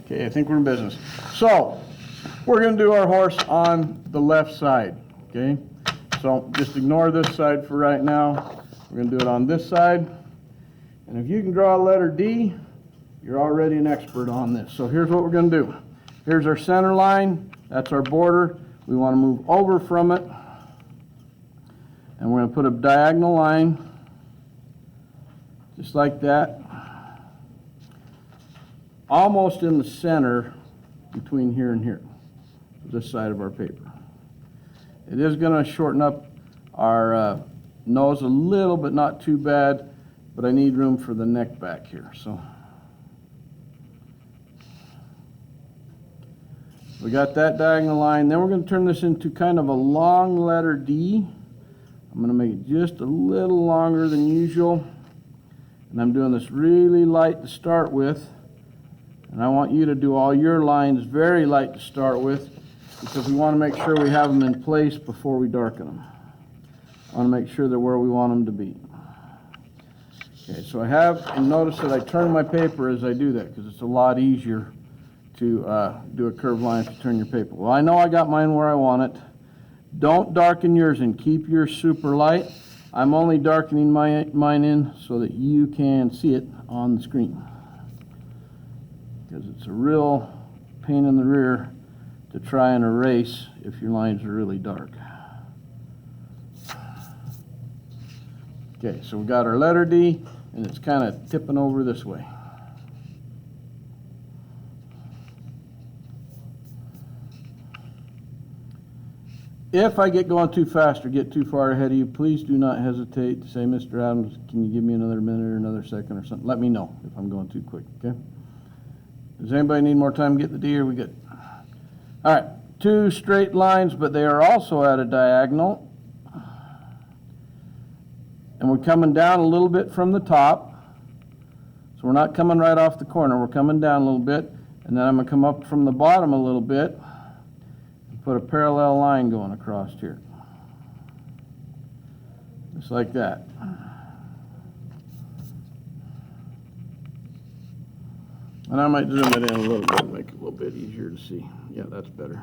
Okay, I think we're in business. So, we're going to do our horse on the left side, okay? So, just ignore this side for right now. We're going to do it on this side. And if you can draw a letter D, you're already an expert on this. So, here's what we're going to do. Here's our center line. That's our border. We want to move over from it. And we're going to put a diagonal line, just like that, almost in the center between here and here, this side of our paper. It is going to shorten up our nose a little, but not too bad, but I need room for the neck back here. So we got that diagonal line. Then we're going to turn this into kind of a long letter D. I'm going to make it just a little longer than usual. And I'm doing this really light to start with. And I want you to do all your lines very light to start with, because we want to make sure we have them in place before we darken them. I want to make sure they're where we want them to be. Okay, so I have, and notice that I turn my paper as I do that, because it's a lot easier to do a curved line if you turn your paper. Well, I know I got mine where I want it. Don't darken yours in. Keep yours super light. I'm only darkening mine in so that you can see it on the screen, because it's a real pain in the rear to try and erase if your lines are really dark. Okay, so we got our letter D, and it's kind of tipping over this way. If I get going too fast or get too far ahead of you, please do not hesitate to say, Mr. Adams, can you give me another minute or another second or something? Let me know if I'm going too quick, okay? Does anybody need more time to get the D, or we good? All right, two straight lines, but they are also at a diagonal. And we're coming down a little bit from the top. So we're not coming right off the corner. We're coming down a little bit. And then I'm going to come up from the bottom a little bit and put a parallel line going across here. Just like that. And I might zoom it in a little bit, make it a little bit easier to see. Yeah, that's better.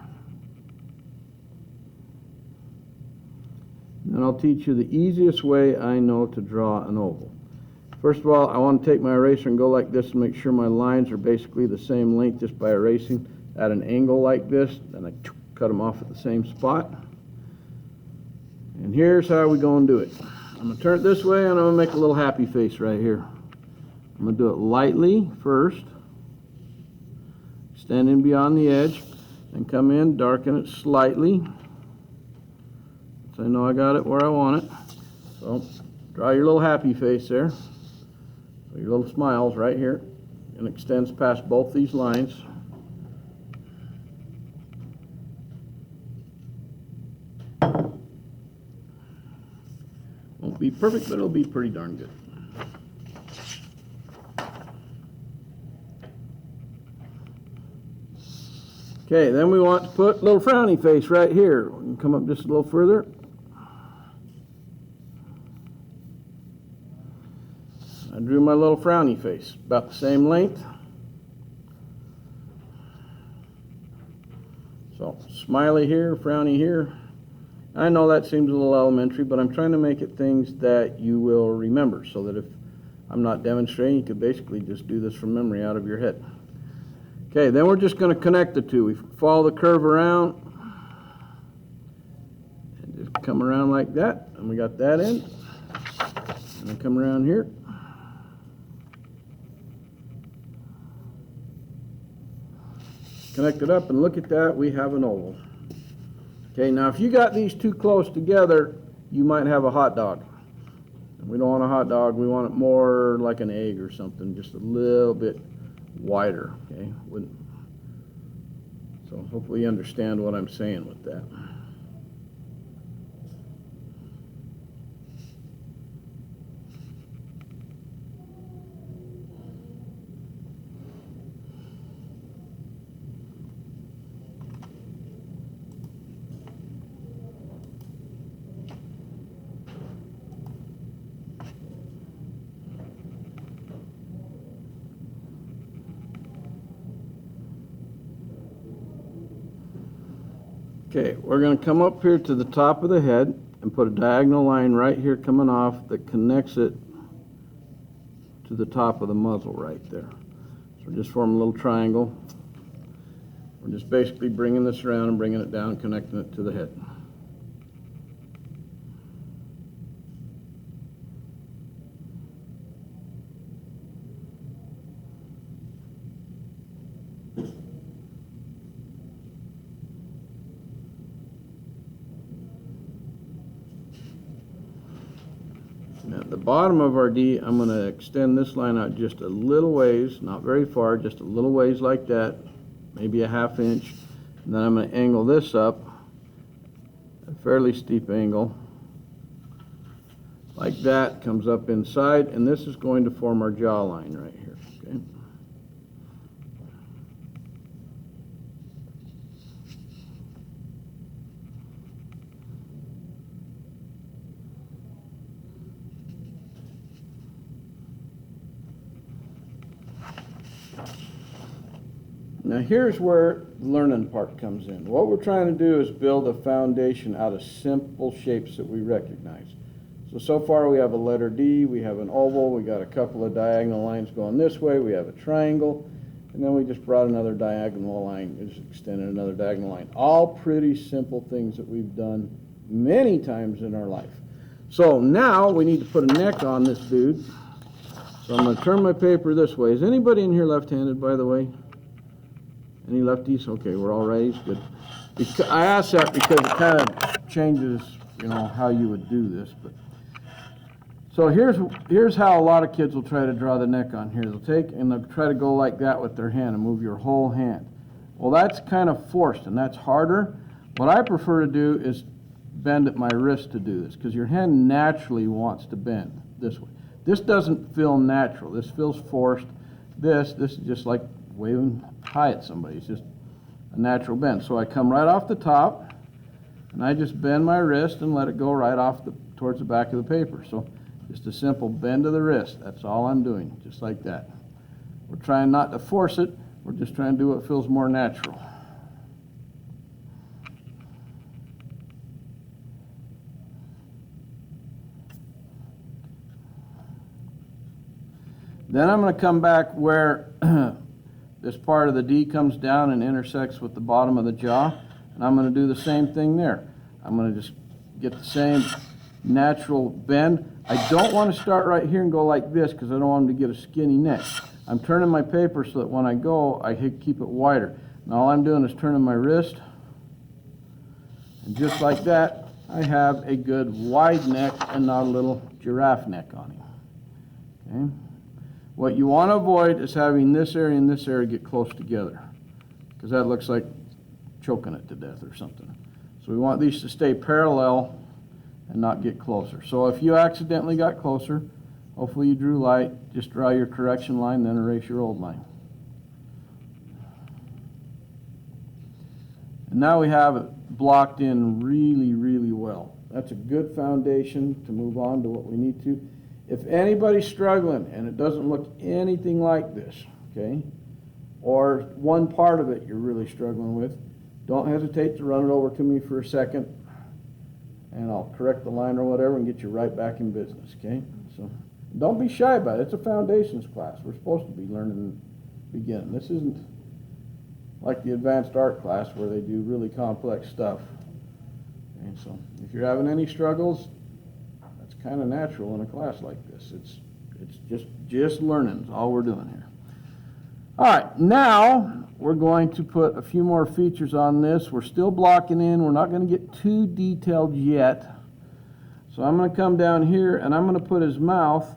And I'll teach you the easiest way I know to draw an oval. First of all, I want to take my eraser and go like this and make sure my lines are basically the same length just by erasing at an angle like this. Then I cut them off at the same spot. And here's how we go and do it. I'm going to turn it this way, and I'm going to make a little happy face right here. I'm going to do it lightly first, extending beyond the edge, and come in, darken it slightly. So I know I got it where I want it. So draw your little happy face there. So your little smiles right here, and extends past both these lines. Won't be perfect, but it'll be pretty darn good. Okay, then we want to put a little frowny face right here. We can come up just a little further. I drew my little frowny face, about the same length. So, smiley here, frowny here. I know that seems a little elementary, but I'm trying to make it things that you will remember, so that if I'm not demonstrating, you could basically just do this from memory out of your head. Okay, then we're just going to connect the two. We follow the curve around, and just come around like that, and we got that in. And then come around here. Connect it up, and look at that, we have an oval. Okay, now if you got these too close together, you might have a hot dog. We don't want a hot dog, we want it more like an egg or something, just a little bit wider, okay? So hopefully you understand what I'm saying with that. Okay, we're going to come up here to the top of the head and put a diagonal line right here coming off that connects it to the top of the muzzle right there. So we're just forming a little triangle. We're just basically bringing this around and bringing it down, connecting it to the head. Now at the bottom of our D, I'm going to extend this line out just a little ways, not very far, just a little ways like that, maybe a ½ inch. And then I'm going to angle this up, a fairly steep angle, like that, comes up inside, and this is going to form our jawline right here. Okay. Now here's where the learning part comes in. What we're trying to do is build a foundation out of simple shapes that we recognize. So far we have a letter D, we have an oval, we got a couple of diagonal lines going this way, we have a triangle, and then we just brought another diagonal line, just extended another diagonal line. All pretty simple things that we've done many times in our life. So now we need to put a neck on this dude. So I'm going to turn my paper this way. Is anybody in here left-handed, by the way? Any lefties? Okay, we're all righties. Good. I asked that because it kind of changes, you know, how you would do this. But so here's how a lot of kids will try to draw the neck on here. They'll take and they'll try to go like that with their hand and move your whole hand. Well, that's kind of forced and that's harder. What I prefer to do is bend at my wrist to do this because your hand naturally wants to bend this way. This doesn't feel natural. This feels forced. This is just like waving hi at somebody. It's just a natural bend. So I come right off the top and I just bend my wrist and let it go right off towards the back of the paper. So just a simple bend of the wrist. That's all I'm doing, just like that. We're trying not to force it. We're just trying to do what feels more natural. Then I'm going to come back where this part of the D comes down and intersects with the bottom of the jaw, and I'm going to do the same thing there. I'm going to just get the same natural bend. I don't want to start right here and go like this because I don't want them to get a skinny neck. I'm turning my paper so that when I go, I keep it wider. And all I'm doing is turning my wrist, and just like that, I have a good wide neck and not a little giraffe neck on him. Okay? What you want to avoid is having this area and this area get close together because that looks like choking it to death or something. So we want these to stay parallel and not get closer. So if you accidentally got closer, hopefully you drew light, just draw your correction line, then erase your old line. And now we have it blocked in really, really well. That's a good foundation to move on to what we need to. If anybody's struggling and it doesn't look anything like this, okay, or one part of it you're really struggling with, don't hesitate to run it over to me for a second and I'll correct the line or whatever and get you right back in business, okay? So don't be shy about it. It's a foundations class. We're supposed to be learning beginning. This isn't like the advanced art class where they do really complex stuff. Okay, so if you're having any struggles, kind of natural in a class like this. It's just learning is all we're doing here. All right, now we're going to put a few more features on this. We're still blocking in. We're not going to get too detailed yet. So I'm going to come down here and I'm going to put his mouth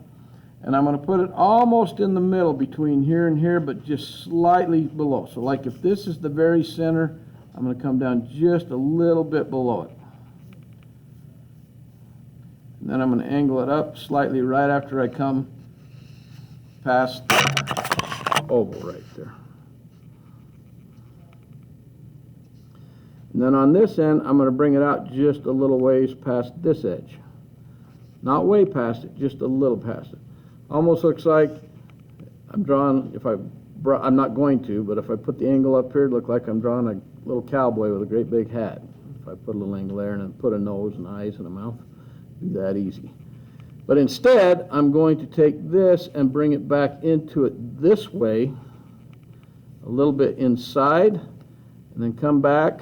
and I'm going to put it almost in the middle between here and here, but just slightly below. So like if this is the very center, I'm going to come down just a little bit below it. And then I'm going to angle it up slightly right after I come past the oval right there. And then on this end, I'm going to bring it out just a little ways past this edge. Not way past it, just a little past it. Almost looks like I'm drawing, I'm not going to, but if I put the angle up here, it looks like I'm drawing a little cowboy with a great big hat. if I put a little angle there and then put a nose and eyes and a mouth. Be that easy. But instead, I'm going to take this and bring it back into it this way, a little bit inside, and then come back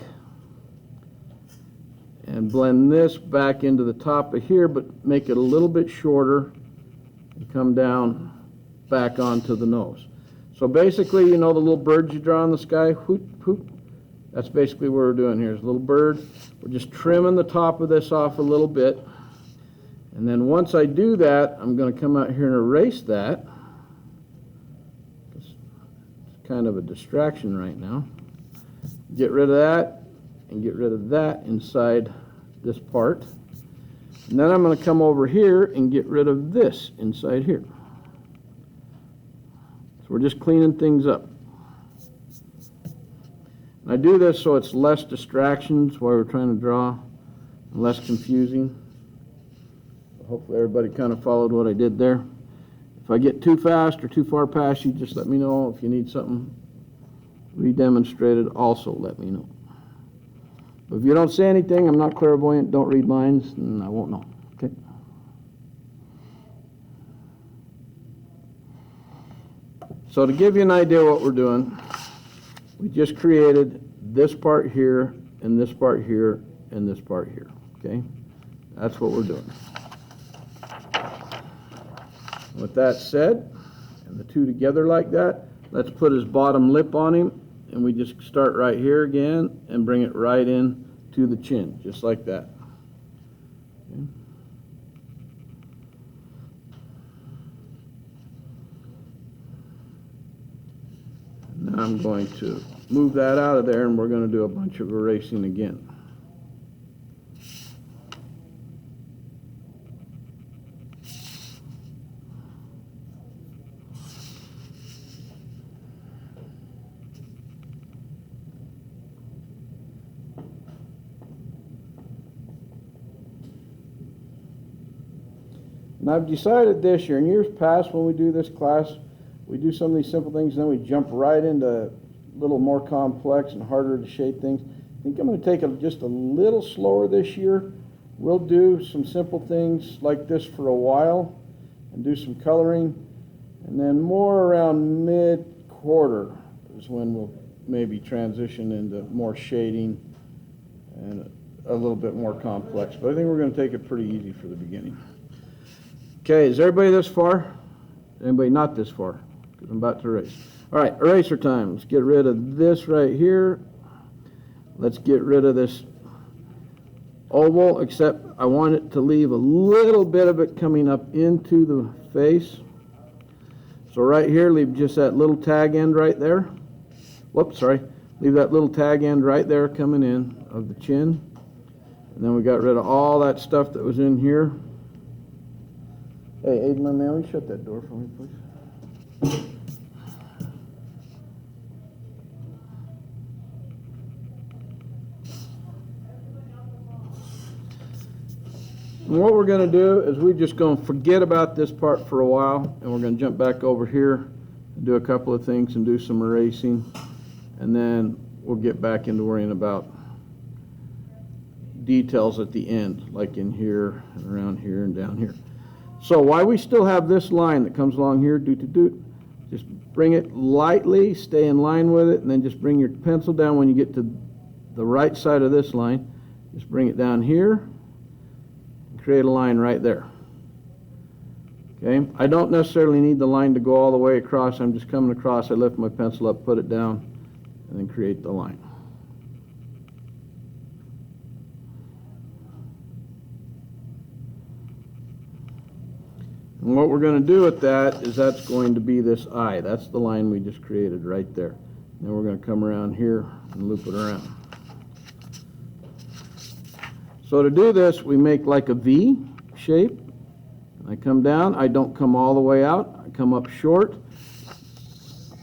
and blend this back into the top of here, but make it a little bit shorter and come down back onto the nose. So basically, you know the little birds you draw in the sky? Hoot, hoot. That's basically what we're doing here. Is a little bird. We're just trimming the top of this off a little bit. And then once I do that, I'm going to come out here and erase that. It's kind of a distraction right now. Get rid of that and get rid of that inside this part. And then I'm going to come over here and get rid of this inside here. So we're just cleaning things up. And I do this so it's less distractions while we're trying to draw, and less confusing. Hopefully everybody kind of followed what I did there. If I get too fast or too far past you, just let me know. If you need something re-demonstrated, also let me know. But if you don't say anything, I'm not clairvoyant, don't read minds, and I won't know. Okay? So to give you an idea what we're doing, we just created this part here, and this part here, and this part here. Okay? That's what we're doing. With that said, and the two together like that, let's put his bottom lip on him, and we just start right here again and bring it right in to the chin, just like that. Okay. And now I'm going to move that out of there, and we're going to do a bunch of erasing again. And I've decided this year, in years past when we do this class, we do some of these simple things, then we jump right into a little more complex and harder to shade things. I think I'm going to take it just a little slower this year. We'll do some simple things like this for a while and do some coloring. And then more around mid-quarter is when we'll maybe transition into more shading and a little bit more complex. But I think we're going to take it pretty easy for the beginning. Okay, is everybody this far? Anybody not this far? Because I'm about to erase. All right, eraser time. Let's get rid of this right here. Let's get rid of this oval, except I want it to leave a little bit of it coming up into the face. So right here, leave just that little tag end right there. Whoops, sorry. Leave that little tag end right there coming in of the chin. And then we got rid of all that stuff that was in here. Hey, Aiden, my man, will you shut that door for me, please? And what we're going to do is we're just going to forget about this part for a while, and we're going to jump back over here and do a couple of things and do some erasing, and then we'll get back into worrying about details at the end, like in here and around here and down here. So while we still have this line that comes along here, doot-to-doot, just bring it lightly, stay in line with it, and then just bring your pencil down when you get to the right side of this line. Just bring it down here and create a line right there. Okay, I don't necessarily need the line to go all the way across. I'm just coming across, I lift my pencil up, put it down, and then create the line. And what we're going to do with that is that's going to be this eye. That's the line we just created right there. Then we're going to come around here and loop it around. So to do this, we make like a V shape. I come down. I don't come all the way out. I come up short.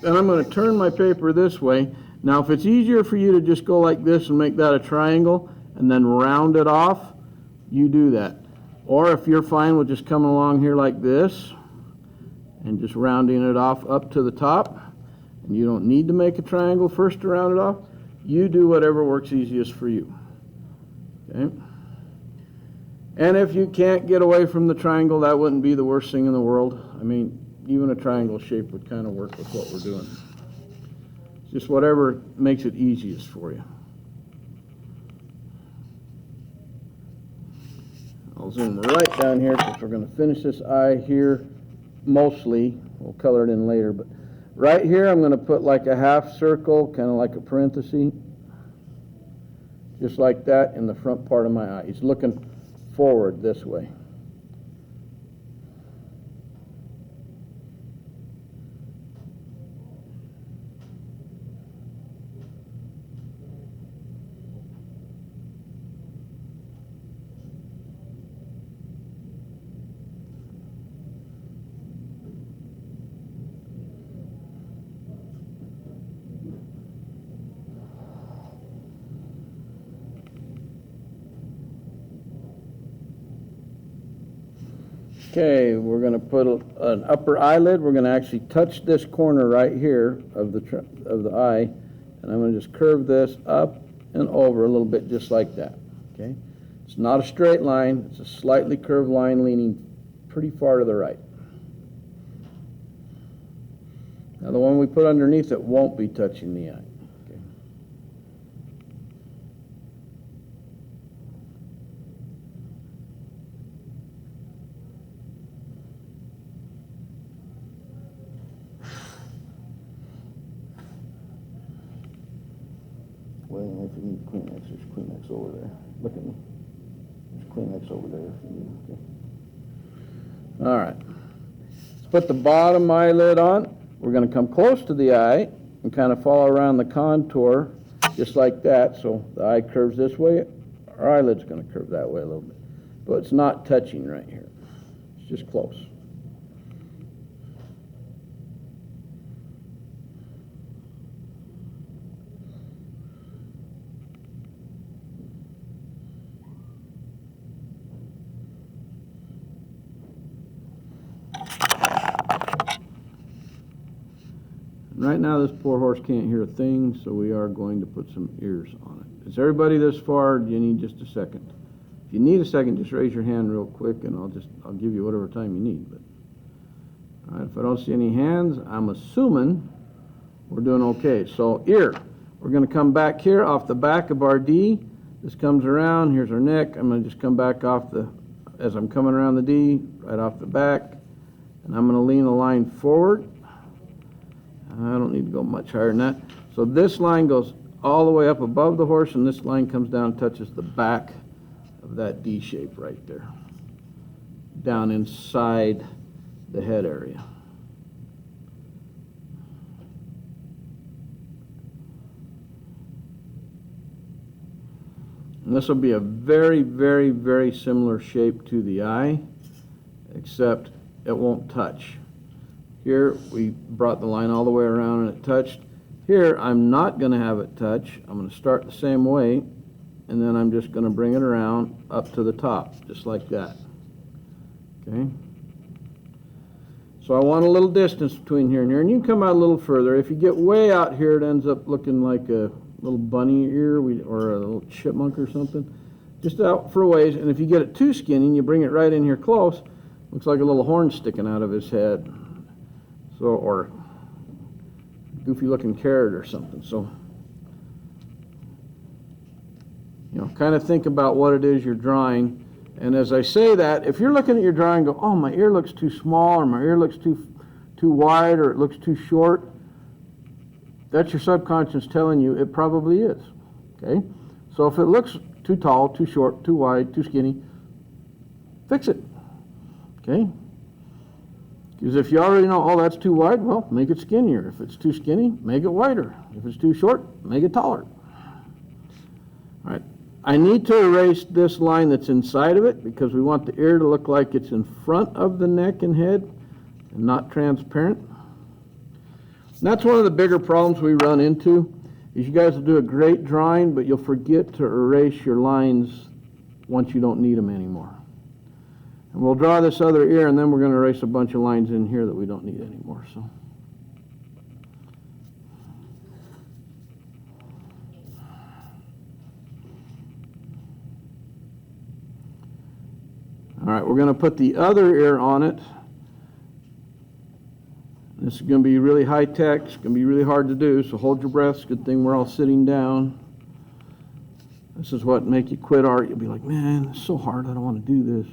And I'm going to turn my paper this way. Now, if it's easier for you to just go like this and make that a triangle and then round it off, you do that. Or if you're fine with just coming along here like this and just rounding it off up to the top, and you don't need to make a triangle first to round it off, you do whatever works easiest for you. Okay. And if you can't get away from the triangle, that wouldn't be the worst thing in the world. I mean, even a triangle shape would kind of work with what we're doing. Just whatever makes it easiest for you. I'll zoom right down here because we're going to finish this eye here mostly. We'll color it in later, but right here I'm going to put like a half circle, kind of like a parenthesis, just like that in the front part of my eye. He's looking forward this way. Okay, we're going to put an upper eyelid. We're going to actually touch this corner right here of the eye, and I'm going to just curve this up and over a little bit, just like that. Okay, it's not a straight line; it's a slightly curved line leaning pretty far to the right. Now, the one we put underneath it won't be touching the eye. Well, if you need Kleenex, there's Kleenex over there. Look at me. There's Kleenex over there if you need. Okay. All right. Let's put the bottom eyelid on. We're going to come close to the eye and kind of follow around the contour just like that. So the eye curves this way. Our eyelid's going to curve that way a little bit. But it's not touching right here. It's just close. Right now, this poor horse can't hear a thing, so we are going to put some ears on it. Is everybody this far? Do you need just a second? If you need a second, just raise your hand real quick, and I'll give you whatever time you need. But all right, if I don't see any hands, I'm assuming we're doing okay. So ear, we're going to come back here off the back of our D. This comes around. Here's our neck. I'm going to just come back off as I'm coming around the D, right off the back, and I'm going to lean a line forward. I don't need to go much higher than that. So this line goes all the way up above the horse, and this line comes down and touches the back of that D shape right there, down inside the head area. And this will be a very, very, very similar shape to the eye, except it won't touch. Here, we brought the line all the way around and it touched. Here, I'm not going to have it touch. I'm going to start the same way, and then I'm just going to bring it around up to the top, just like that. Okay? So I want a little distance between here and here, and you can come out a little further. If you get way out here, it ends up looking like a little bunny ear or a little chipmunk or something. Just out for a ways, and if you get it too skinny and you bring it right in here close, looks like a little horn sticking out of his head. So, or goofy looking carrot or something. So, you know, kind of think about what it is you're drawing. And as I say that, if you're looking at your drawing and go, oh, my ear looks too small, or my ear looks too wide, or it looks too short, that's your subconscious telling you it probably is. Okay? So if it looks too tall, too short, too wide, too skinny, fix it. Okay? Because if you already know, oh, that's too wide, well, make it skinnier. If it's too skinny, make it wider. If it's too short, make it taller. All right. I need to erase this line that's inside of it because we want the ear to look like it's in front of the neck and head and not transparent. And that's one of the bigger problems we run into is you guys will do a great drawing, but you'll forget to erase your lines once you don't need them anymore. And we'll draw this other ear, and then we're going to erase a bunch of lines in here that we don't need anymore. So, right, we're going to put the other ear on it. This is going to be really high tech. It's going to be really hard to do, so hold your breath. It's a good thing we're all sitting down. This is what make you quit art. You'll be like, man, it's so hard. I don't want to do this.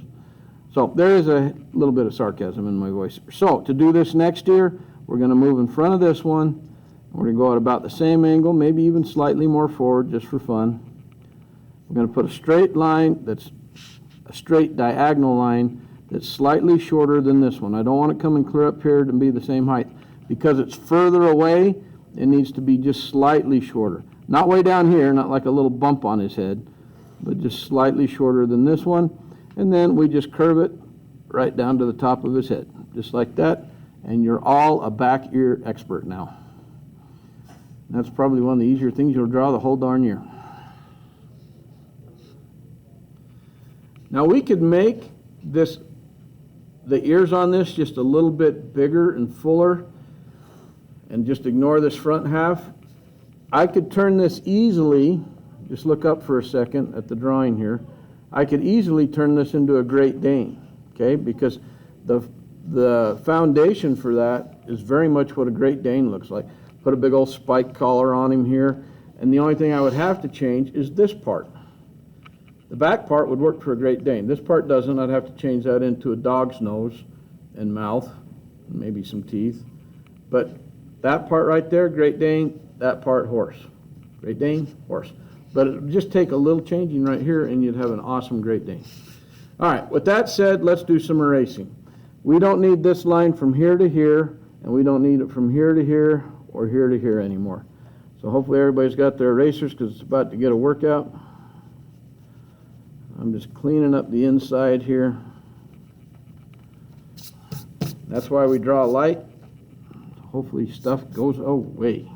So there is a little bit of sarcasm in my voice. So to do this next ear, we're going to move in front of this one. We're going to go at about the same angle, maybe even slightly more forward, just for fun. We're going to put a straight line that's a straight diagonal line that's slightly shorter than this one. I don't want it coming clear up here to be the same height. Because it's further away, it needs to be just slightly shorter. Not way down here, not like a little bump on his head, but just slightly shorter than this one. And then we just curve it right down to the top of his head, just like that. And you're all a back ear expert now. That's probably one of the easier things you'll draw the whole darn year. Now we could make the ears on this just a little bit bigger and fuller and just ignore this front half. I could turn this easily, just look up for a second at the drawing here. I could easily turn this into a Great Dane, okay, because the foundation for that is very much what a Great Dane looks like. Put a big old spike collar on him here, and the only thing I would have to change is this part. The back part would work for a Great Dane. This part doesn't. I'd have to change that into a dog's nose and mouth, and maybe some teeth. But that part right there, Great Dane, that part, horse. Great Dane, horse. But it would just take a little changing right here, and you'd have an awesome Great Dane. All right, with that said, let's do some erasing. We don't need this line from here to here, and we don't need it from here to here or here to here anymore. So hopefully everybody's got their erasers because it's about to get a workout. I'm just cleaning up the inside here. That's why we draw light. Hopefully stuff goes away.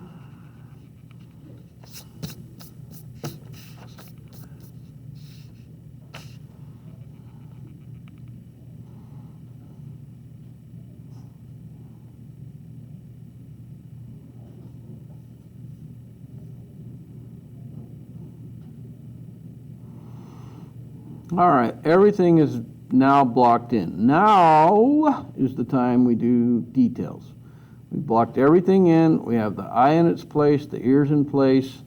All right, everything is now blocked in. Now is the time we do details. We blocked everything in. We have the eye in its place, the ears in place,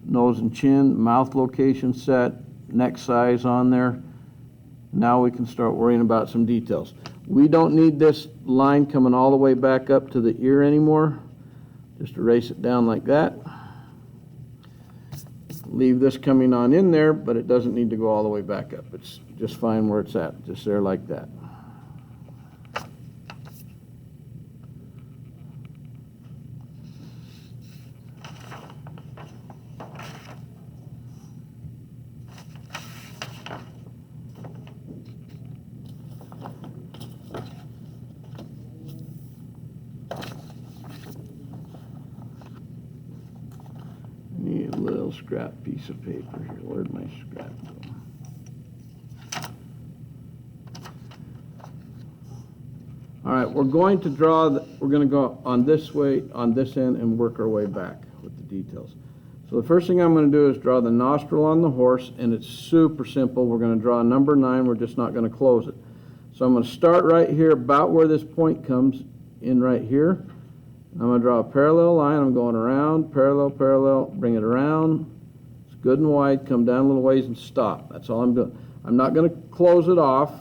nose and chin, mouth location set, neck size on there. Now we can start worrying about some details. We don't need this line coming all the way back up to the ear anymore. Just erase it down like that. Leave this coming on in there, but it doesn't need to go all the way back up. It's just fine where it's at, just there like that. Need a little scrap piece of paper here. Where'd my scrap go? All right, we're going to draw, we're going to go on this way, on this end, and work our way back with the details. So the first thing I'm going to do is draw the nostril on the horse, and it's super simple. We're going to draw a number 9. We're just not going to close it. So I'm going to start right here, about where this point comes in right here. I'm going to draw a parallel line. I'm going around, parallel, parallel, bring it around. It's good and wide. Come down a little ways and stop. That's all I'm doing. I'm not going to close it off.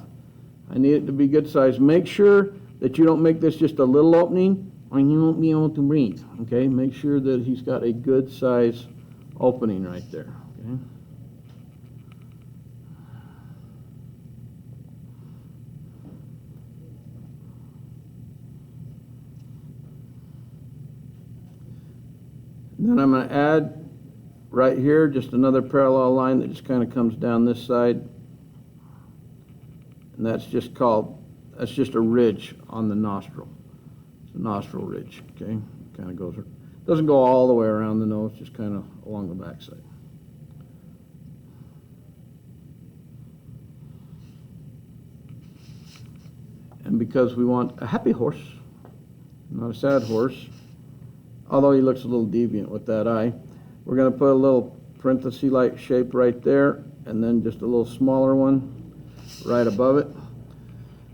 I need it to be good size. Make sure that you don't make this just a little opening or you won't be able to breathe. Okay? Make sure that he's got a good size opening right there. Okay? Then I'm going to add right here just another parallel line that just kind of comes down this side. And that's just a ridge on the nostril. It's a nostril ridge, okay? Kind of goes, doesn't go all the way around the nose, just kind of along the back side. And because we want a happy horse, not a sad horse, although he looks a little deviant with that eye, we're going to put a little parenthesis-like shape right there, and then just a little smaller one. right above it.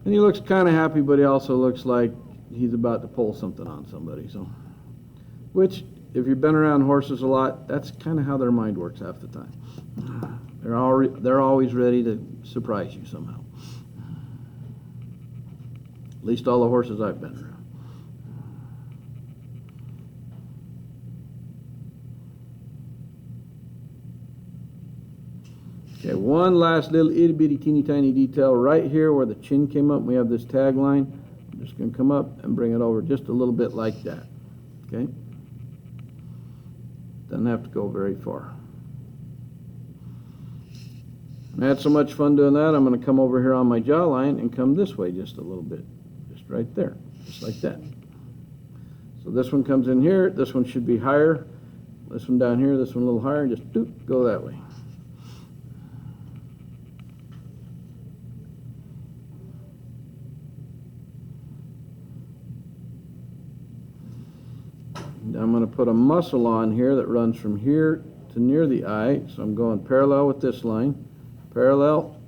And he looks kind of happy, but he also looks like he's about to pull something on somebody. So, which, if you've been around horses a lot, that's kind of how their mind works half the time. They're always ready to surprise you somehow. At least all the horses I've been around. Okay, one last little itty bitty teeny tiny detail right here where the chin came up. We have this tagline. I'm just going to come up and bring it over just a little bit like that. Okay? Doesn't have to go very far. I had so much fun doing that, I'm going to come over here on my jawline and come this way just a little bit. Just right there. Just like that. So this one comes in here. This one should be higher. This one down here. This one a little higher. Just doop, go that way. I'm going to put a muscle on here that runs from here to near the eye. So I'm going parallel with this line. Parallel.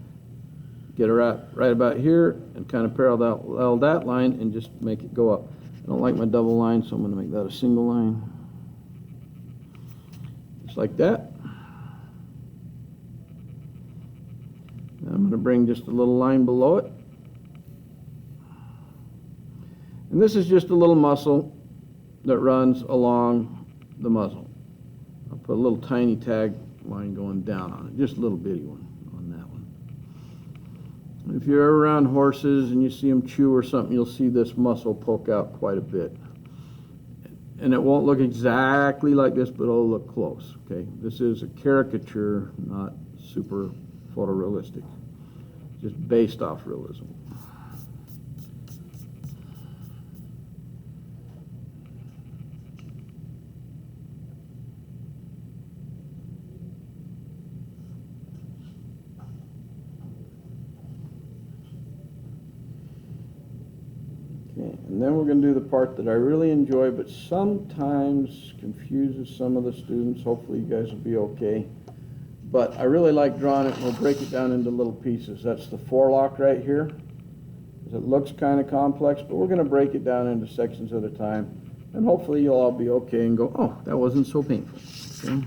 Get it right about here and kind of parallel that line and just make it go up. I don't like my double line, so I'm going to make that a single line. Just like that. And I'm going to bring just a little line below it. And this is just a little muscle that runs along the muzzle. I'll put a little tiny tag line going down on it, just a little bitty one on that one. If you're ever around horses and you see them chew or something, you'll see this muscle poke out quite a bit. And it won't look exactly like this, but it'll look close, okay? This is a caricature, not super photorealistic, just based off realism. And then we're going to do the part that I really enjoy, but sometimes confuses some of the students. Hopefully you guys will be okay. But I really like drawing it, and we'll break it down into little pieces. That's the forelock right here. It looks kind of complex, but we're going to break it down into sections at a time. And hopefully you'll all be okay and go, oh, that wasn't so painful. Okay?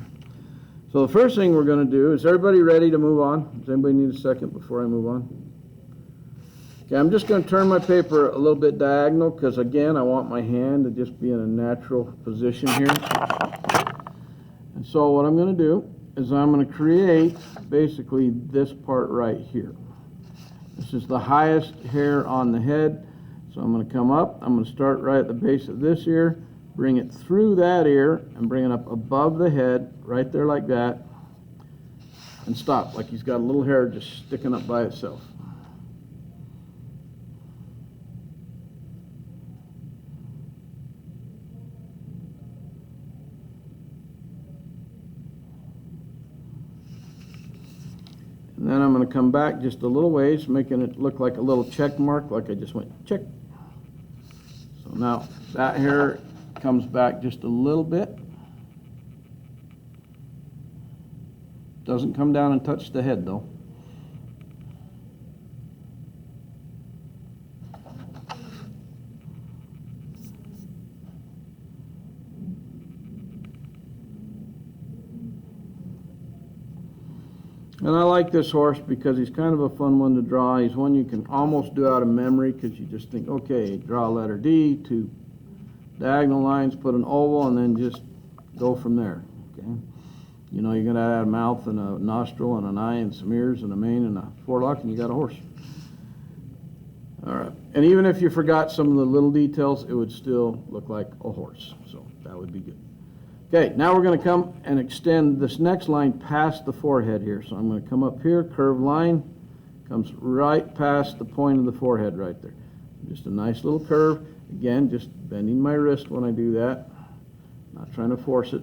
So the first thing we're going to do, is everybody ready to move on? Does anybody need a second before I move on? Okay, I'm just going to turn my paper a little bit diagonal because, again, I want my hand to just be in a natural position here. And so what I'm going to do is I'm going to create basically this part right here. This is the highest hair on the head. So I'm going to come up. I'm going to start right at the base of this ear, bring it through that ear, and bring it up above the head, right there like that, and stop, like he's got a little hair just sticking up by itself. And then I'm going to come back just a little ways, making it look like a little check mark, like I just went check. So now that hair comes back just a little bit. Doesn't come down and touch the head though. And I like this horse because he's kind of a fun one to draw. He's one you can almost do out of memory because you just think, okay, draw a letter D, 2 diagonal lines, put an oval, and then just go from there. Okay, you know you're going to add a mouth and a nostril and an eye and some ears and a mane and a forelock, and you got a horse. All right, and even if you forgot some of the little details, it would still look like a horse. So that would be good. Okay, now we're going to come and extend this next line past the forehead here. So I'm going to come up here, curved line, comes right past the point of the forehead right there. Just a nice little curve. Again, just bending my wrist when I do that. Not trying to force it.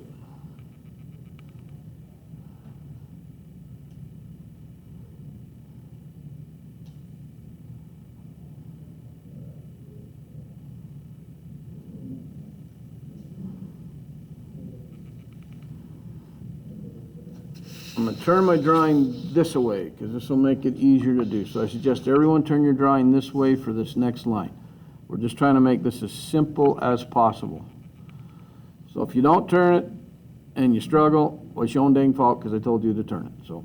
I'm going to turn my drawing this way because this will make it easier to do. So I suggest everyone turn your drawing this way for this next line. We're just trying to make this as simple as possible. So if you don't turn it and you struggle, well, it's your own dang fault because I told you to turn it. So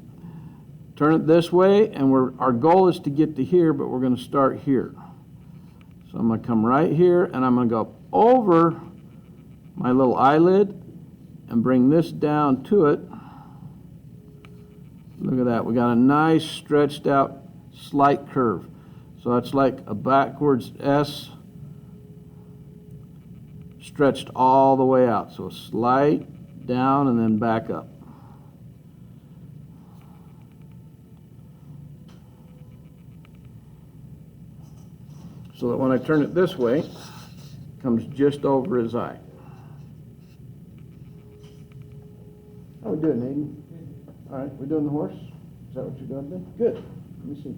turn it this way, and our goal is to get to here, but we're going to start here. So I'm going to come right here, and I'm going to go over my little eyelid and bring this down to it. Look at that. We got a nice stretched out slight curve. So that's like a backwards S stretched all the way out. So a slight down and then back up. So that when I turn it this way, it comes just over his eye. How we doing, Aiden? All right, we're doing the horse? Is that what you're doing then? Good. Let me see.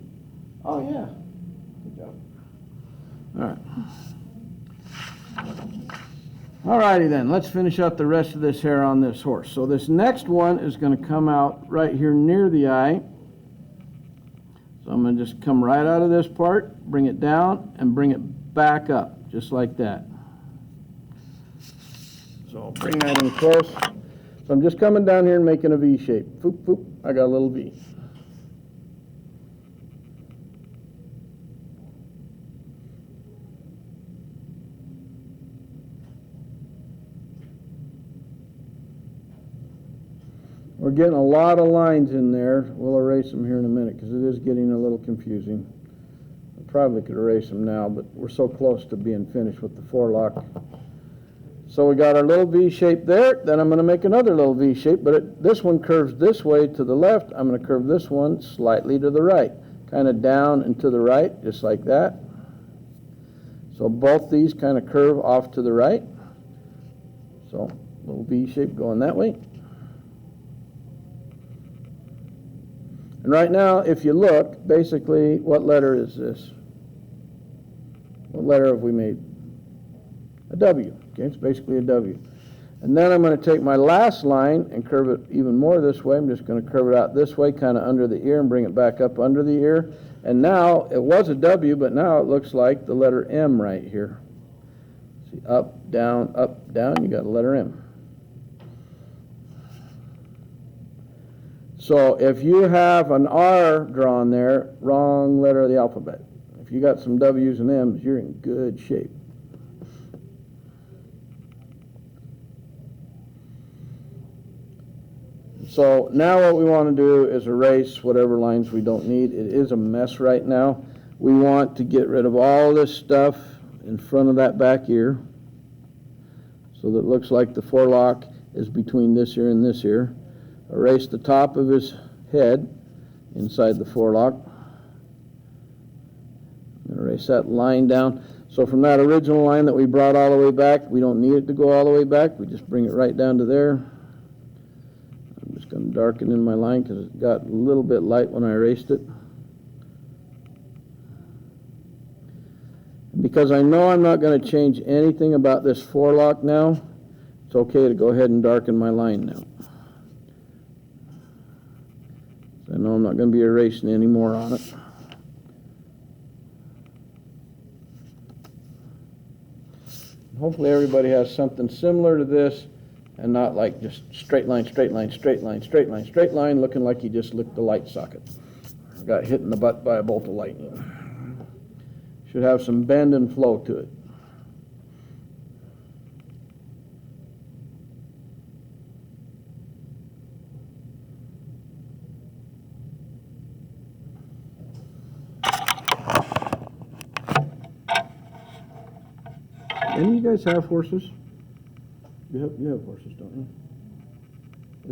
Oh, yeah. Good job. All right. All righty then, let's finish up the rest of this hair on this horse. So this next one is going to come out right here near the eye. So I'm going to just come right out of this part, bring it down, and bring it back up, just like that. So I'll bring that in close. So I'm just coming down here and making a V shape. Foop, foop, I got a little V. We're getting a lot of lines in there. We'll erase them here in a minute because it is getting a little confusing. I probably could erase them now, but we're so close to being finished with the forelock. So we got our little V shape there. Then I'm going to make another little V shape, but this one curves this way to the left. I'm going to curve this one slightly to the right, kind of down and to the right, just like that. So both these kind of curve off to the right. So little V shape going that way. And right now, if you look, basically, what letter is this? What letter have we made? A W. Okay, it's basically a W. And then I'm going to take my last line and curve it even more this way. I'm just going to curve it out this way, kind of under the ear, and bring it back up under the ear. And now, it was a W, but now it looks like the letter M right here. See, up, down, you got a letter M. So if you have an R drawn there, wrong letter of the alphabet. If you got some W's and M's, you're in good shape. So now what we want to do is erase whatever lines we don't need. It is a mess right now. We want to get rid of all this stuff in front of that back ear so that it looks like the forelock is between this ear and this ear. Erase the top of his head inside the forelock. Erase that line down. So from that original line that we brought all the way back, we don't need it to go all the way back. We just bring it right down to there. I'm just going to darken in my line because it got a little bit light when I erased it. Because I know I'm not going to change anything about this forelock now, it's okay to go ahead and darken my line now. I know I'm not going to be erasing any more on it. Hopefully everybody has something similar to this and not like just straight line, straight line, straight line, straight line, straight line, looking like you just licked the light socket. Got hit in the butt by a bolt of lightning. Should have some bend and flow to it. Any of you guys have horses? You have horses, don't you?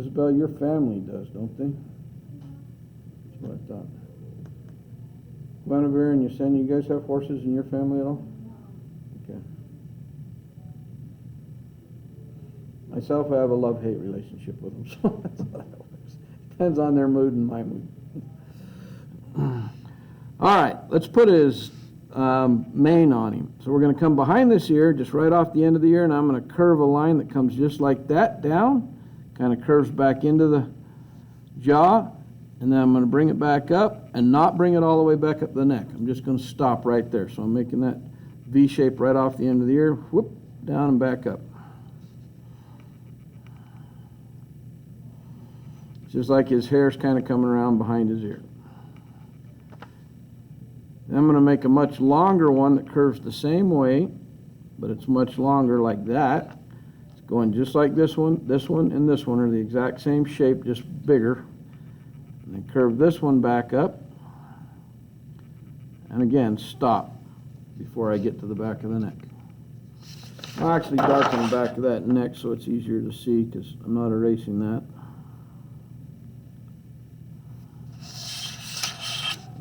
Isabel, your family does, don't they? That's what I thought. Guinevere and Yesenia, you guys have horses in your family at all? Okay. Myself, I have a love-hate relationship with them, so that's how that works. Depends on their mood and my mood. All right, let's put his mane on him. So we're going to come behind this ear, just right off the end of the ear, and I'm going to curve a line that comes just like that down, kind of curves back into the jaw, and then I'm going to bring it back up and not bring it all the way back up the neck. I'm just going to stop right there. So I'm making that V shape right off the end of the ear, whoop, down and back up. Just like his hair's kind of coming around behind his ear. Then I'm going to make a much longer one that curves the same way, but it's much longer like that. It's going just like this one, and this one are the exact same shape, just bigger. And then curve this one back up. And again, stop before I get to the back of the neck. I'll actually darken the back of that neck so it's easier to see because I'm not erasing that.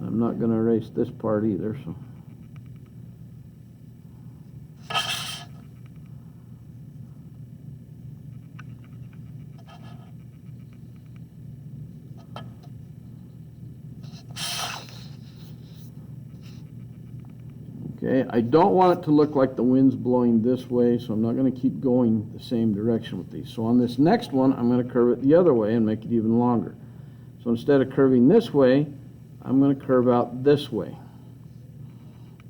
I'm not going to erase this part either, so. Okay, I don't want it to look like the wind's blowing this way, so I'm not going to keep going the same direction with these. So on this next one, I'm going to curve it the other way and make it even longer. So instead of curving this way, I'm going to curve out this way.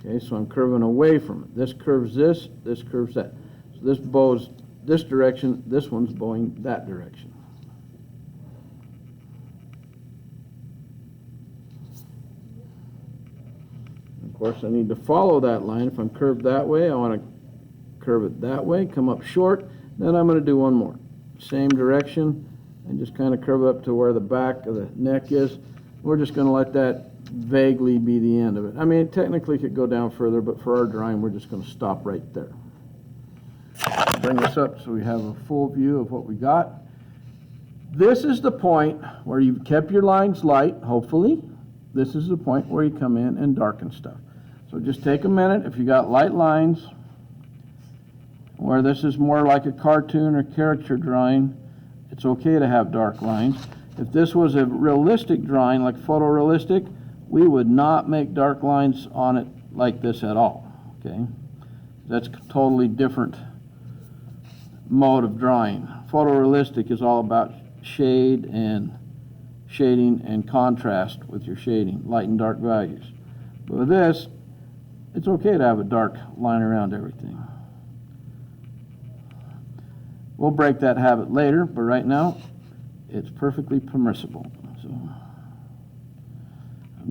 Okay, so I'm curving away from it. This curves this curves that. So this bows this direction, this one's bowing that direction. Of course, I need to follow that line. If I'm curved that way, I want to curve it that way, come up short. Then I'm going to do one more. Same direction, and just kind of curve up to where the back of the neck is. We're just going to let that vaguely be the end of it. I mean, it technically could go down further, but for our drawing, we're just going to stop right there. Bring this up so we have a full view of what we got. This is the point where you've kept your lines light, hopefully. This is the point where you come in and darken stuff. So just take a minute. If you got light lines, where this is more like a cartoon or caricature drawing, it's okay to have dark lines. If this was a realistic drawing, like photorealistic, we would not make dark lines on it like this at all, okay? That's a totally different mode of drawing. Photorealistic is all about shade and shading and contrast with your shading, light and dark values. But with this, it's okay to have a dark line around everything. We'll break that habit later, but right now, it's perfectly permissible. So I'm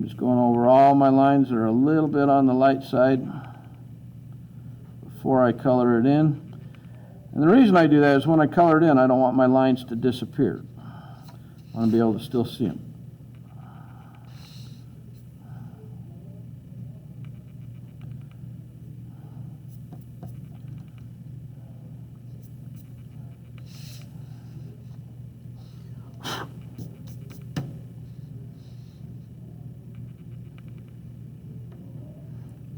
just going over all my lines that are a little bit on the light side before I color it in. And the reason I do that is when I color it in, I don't want my lines to disappear. I want to be able to still see them.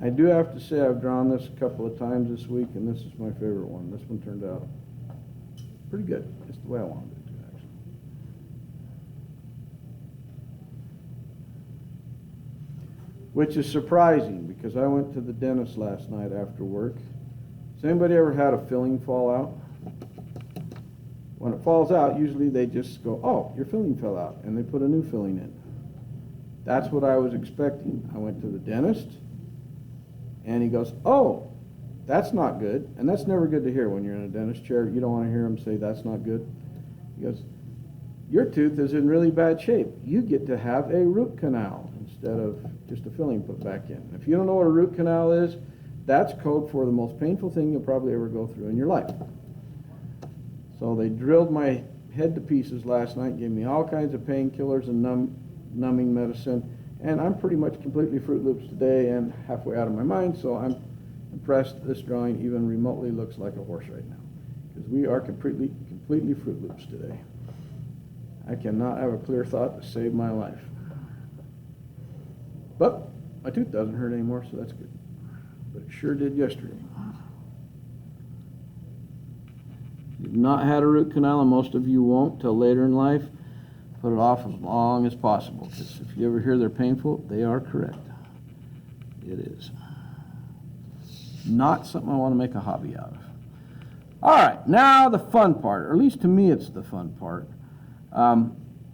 I do have to say I've drawn this a couple of times this week, and this is my favorite one. This one turned out pretty good. It's the way I wanted it to, actually. Which is surprising, because I went to the dentist last night after work. Has anybody ever had a filling fall out? When it falls out, usually they just go, oh, your filling fell out, and they put a new filling in. That's what I was expecting. I went to the dentist, and he goes, oh, that's not good. And that's never good to hear when you're in a dentist chair. You don't want to hear him say that's not good. He goes, your tooth is in really bad shape. You get to have a root canal instead of just a filling put back in. If you don't know what a root canal is, that's code for the most painful thing you'll probably ever go through in your life. So they drilled my head to pieces last night, gave me all kinds of painkillers and numbing medicine. And I'm pretty much completely Fruit Loops today and halfway out of my mind, so I'm impressed this drawing even remotely looks like a horse right now. Because we are completely Fruit Loops today. I cannot have a clear thought to save my life. But my tooth doesn't hurt anymore, so that's good. But it sure did yesterday. If you've not had a root canal, and most of you won't till later in life, put it off as long as possible, because if you ever hear they're painful, they are correct. It is. Not something I want to make a hobby out of. All right, now the fun part, or at least to me it's the fun part.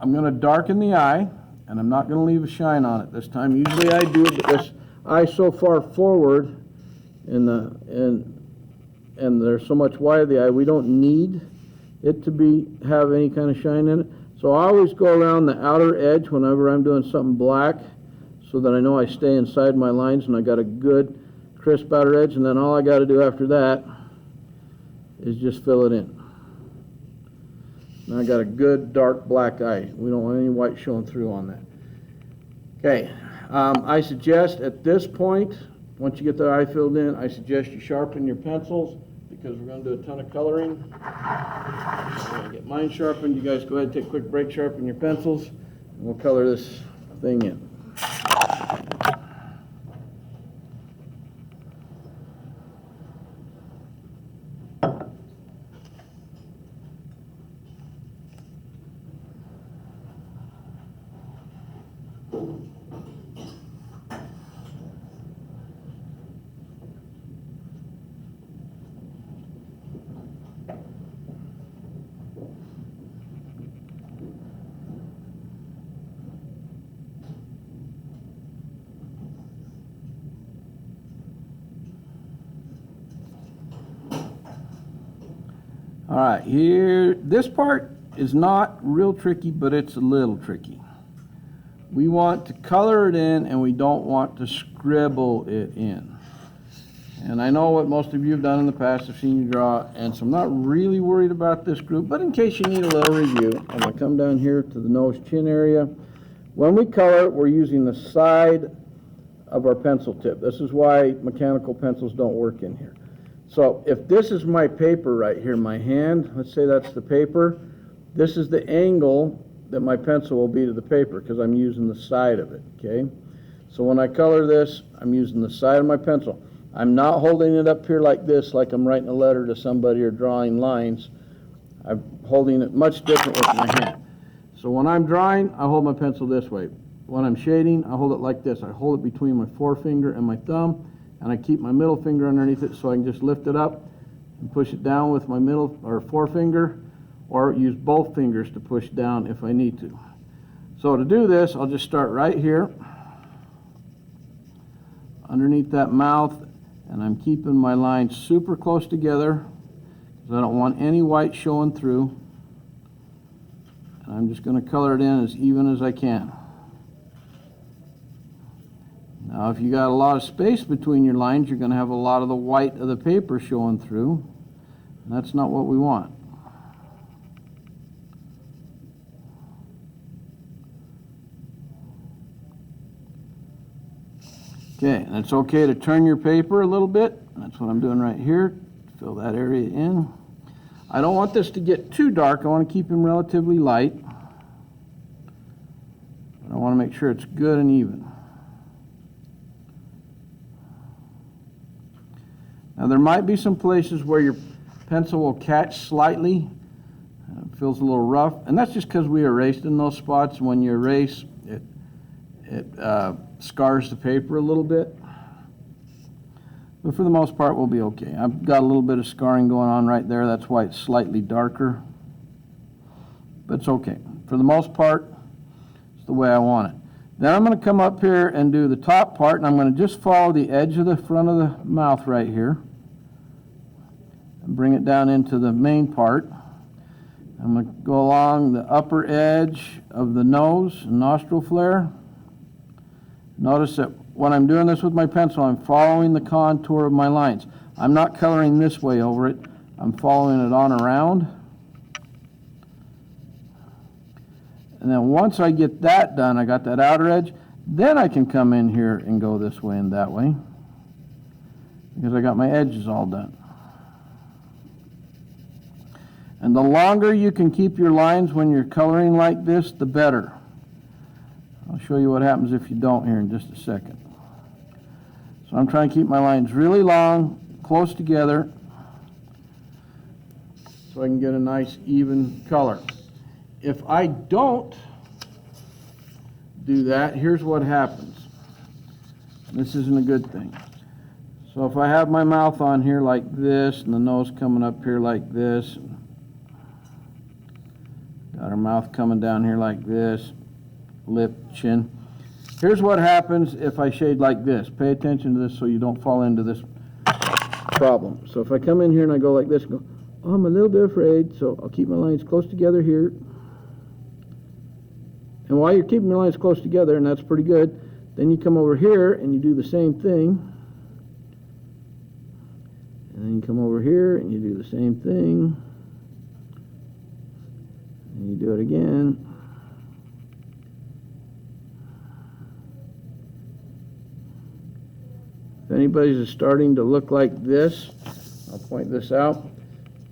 I'm going to darken the eye, and I'm not going to leave a shine on it this time. Usually I do, but this eye's so far forward and there's so much wide of the eye, we don't need it to have any kind of shine in it. So I always go around the outer edge whenever I'm doing something black, so that I know I stay inside my lines and I got a good crisp outer edge, and then all I got to do after that is just fill it in. Now I got a good dark black eye. We don't want any white showing through on that. Okay, I suggest at this point, once you get the eye filled in, I suggest you sharpen your pencils, because we're going to do a ton of coloring. I'm going to get mine sharpened. You guys go ahead and take a quick break, sharpen your pencils, and we'll color this thing in. All right, here, this part is not real tricky, but it's a little tricky. We want to color it in, and we don't want to scribble it in. And I know what most of you have done in the past. I've seen you draw, and so I'm not really worried about this group, but in case you need a little review, I'm going to come down here to the nose-chin area. When we color, we're using the side of our pencil tip. This is why mechanical pencils don't work in here. So if this is my paper right here, my hand, let's say that's the paper, this is the angle that my pencil will be to the paper, because I'm using the side of it, okay? So when I color this, I'm using the side of my pencil. I'm not holding it up here like this, like I'm writing a letter to somebody or drawing lines. I'm holding it much different with my hand. So when I'm drawing, I hold my pencil this way. When I'm shading, I hold it like this. I hold it between my forefinger and my thumb, and I keep my middle finger underneath it, so I can just lift it up and push it down with my middle or forefinger, or use both fingers to push down if I need to. So to do this, I'll just start right here underneath that mouth, and I'm keeping my lines super close together because I don't want any white showing through. And I'm just going to color it in as even as I can. Now, if you got a lot of space between your lines, you're going to have a lot of the white of the paper showing through. And that's not what we want. Okay, and it's okay to turn your paper a little bit. That's what I'm doing right here. Fill that area in. I don't want this to get too dark. I want to keep them relatively light. But I want to make sure it's good and even. Now there might be some places where your pencil will catch slightly. It feels a little rough, and that's just because we erased in those spots. And when you erase, it scars the paper a little bit. But for the most part, we'll be okay. I've got a little bit of scarring going on right there. That's why it's slightly darker. But it's okay. For the most part, it's the way I want it. Then I'm going to come up here and do the top part, and I'm going to just follow the edge of the front of the mouth right here and bring it down into the main part. I'm going to go along the upper edge of the nose and nostril flare. Notice that when I'm doing this with my pencil, I'm following the contour of my lines. I'm not coloring this way over it. I'm following it on around. And then once I get that done, I got that outer edge, then I can come in here and go this way and that way, because I got my edges all done. And the longer you can keep your lines when you're coloring like this, the better. I'll show you what happens if you don't here in just a second. So I'm trying to keep my lines really long, close together, so I can get a nice even color. If I don't do that, here's what happens. This isn't a good thing. So if I have my mouth on here like this, and the nose coming up here like this, Got our mouth coming down here like this, lip, chin. Here's what happens if I shade like this. Pay attention to this so you don't fall into this problem. So if I come in here and I go like this and go, oh, I'm a little bit afraid, so I'll keep my lines close together here. And while you're keeping your lines close together, and that's pretty good, then you come over here and you do the same thing. And then you come over here and you do the same thing. And you do it again. If anybody's starting to look like this, I'll point this out.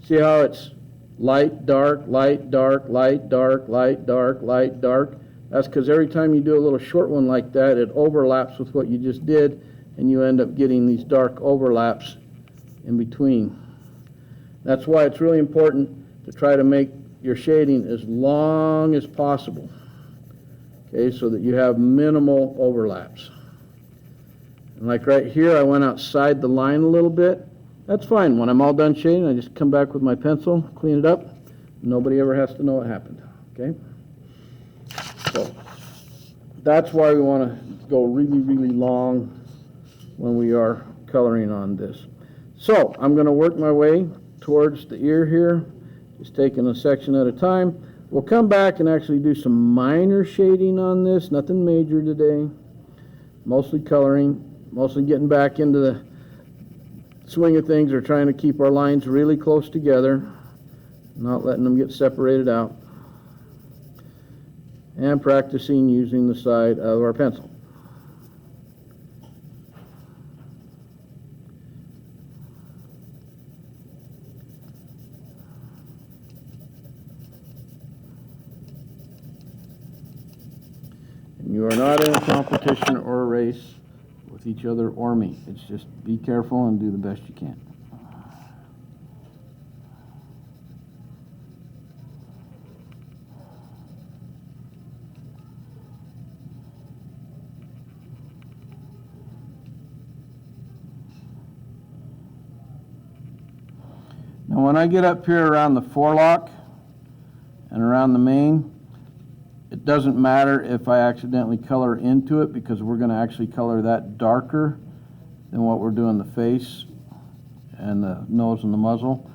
See how it's light, dark, light, dark, light, dark, light, dark, light, dark? That's because every time you do a little short one like that, it overlaps with what you just did, and you end up getting these dark overlaps in between. That's why it's really important to try to make your shading as long as possible, okay, so that you have minimal overlaps. And like right here, I went outside the line a little bit. That's fine. When I'm all done shading, I just come back with my pencil, clean it up. Nobody ever has to know what happened, okay? So that's why we want to go really, really long when we are coloring on this. So I'm going to work my way towards the ear here, just taking a section at a time. We'll come back and actually do some minor shading on this, nothing major today. Mostly coloring, mostly getting back into the swing of things, or trying to keep our lines really close together, not letting them get separated out, and practicing using the side of our pencil. And you are not in a competition or a race with each other or me. It's just be careful and do the best you can. Now when I get up here around the forelock and around the mane, it doesn't matter if I accidentally color into it, because we're going to actually color that darker than what we're doing the face and the nose and the muzzle.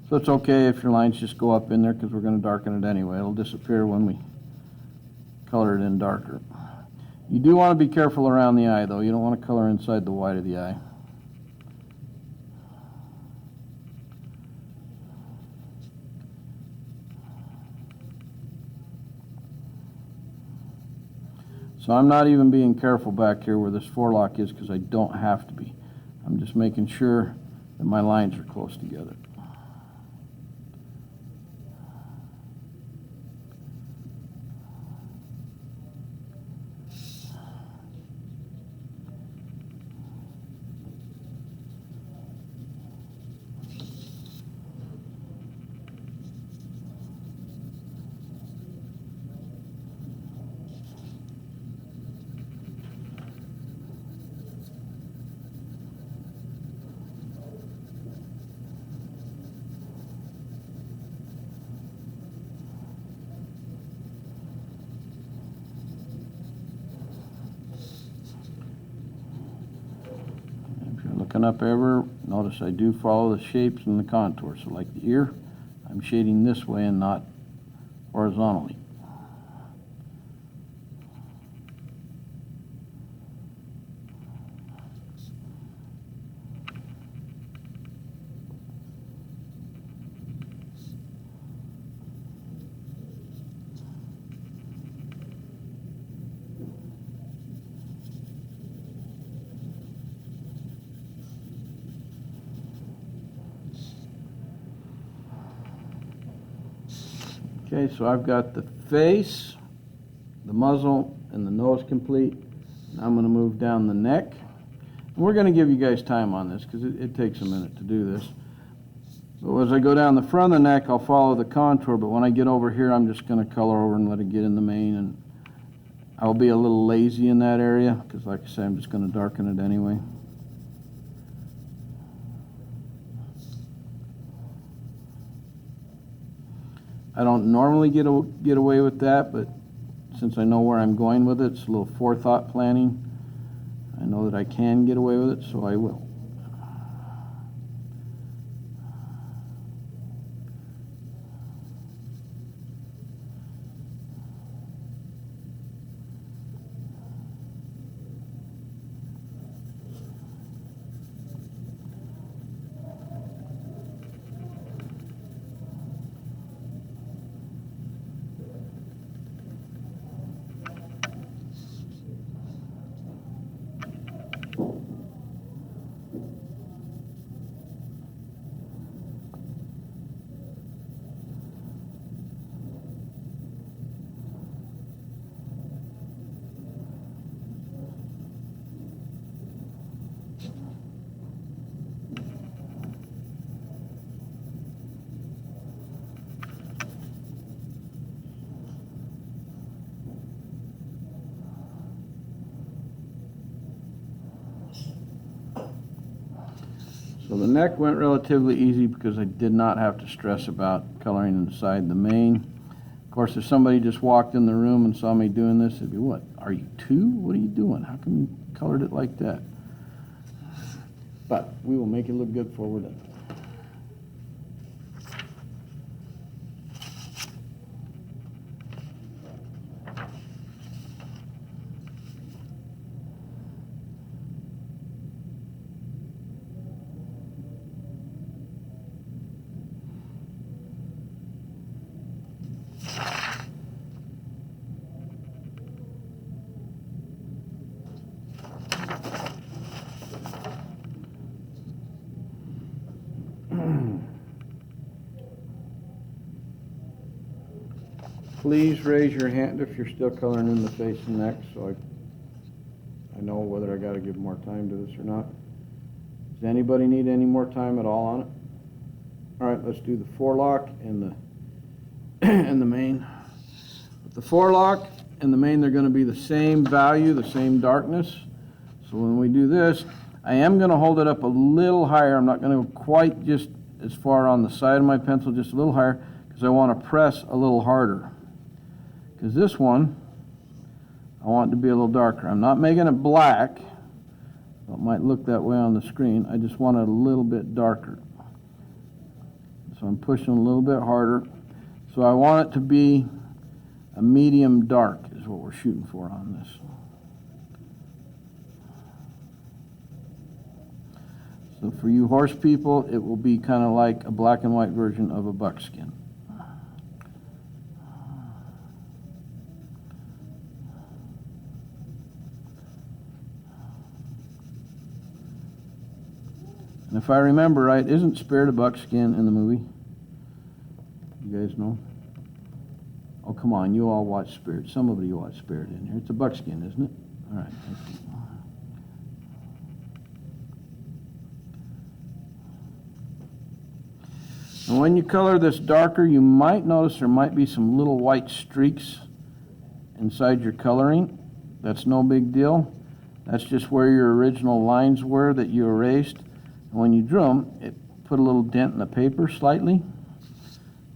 So it's okay if your lines just go up in there, because we're going to darken it anyway. It'll disappear when we color it in darker. You do want to be careful around the eye though. You don't want to color inside the white of the eye. So I'm not even being careful back here where this forelock is, because I don't have to be. I'm just making sure that my lines are close together. Looking up ever, notice I do follow the shapes and the contours. So like the ear, I'm shading this way and not horizontally. Okay, so I've got the face, the muzzle, and the nose complete. Now I'm going to move down the neck. And we're going to give you guys time on this, because it takes a minute to do this. So as I go down the front of the neck, I'll follow the contour, but when I get over here, I'm just going to color over and let it get in the mane. And I'll be a little lazy in that area, because like I say, I'm just going to darken it anyway. I don't normally get away with that, but since I know where I'm going with it, it's a little forethought planning. I know that I can get away with it, so I will. So the neck went relatively easy because I did not have to stress about coloring inside the mane. Of course, if somebody just walked in the room and saw me doing this, they'd be, what, are you two? What are you doing? How come you colored it like that? But we will make it look good before we're done. Please raise your hand if you're still coloring in the face and neck, so I know whether I got to give more time to this or not. Does anybody need any more time at all on it? All right, let's do the forelock and the and the mane. With the forelock and the mane, they're going to be the same value, the same darkness. So when we do this, I am going to hold it up a little higher. I'm not going to go quite just as far on the side of my pencil, just a little higher, because I want to press a little harder. Because this one, I want it to be a little darker. I'm not making it black. It might look that way on the screen. I just want it a little bit darker. So I'm pushing a little bit harder. So I want it to be a medium dark is what we're shooting for on this. So for you horse people, it will be kind of like a black and white version of a buckskin. And if I remember right, isn't Spirit a buckskin in the movie? You guys know? Oh, come on, you all watch Spirit. Some of you watch Spirit in here. It's a buckskin, isn't it? All right, thank you. And when you color this darker, you might notice there might be some little white streaks inside your coloring. That's no big deal. That's just where your original lines were that you erased. And when you drew them, it put a little dent in the paper slightly. And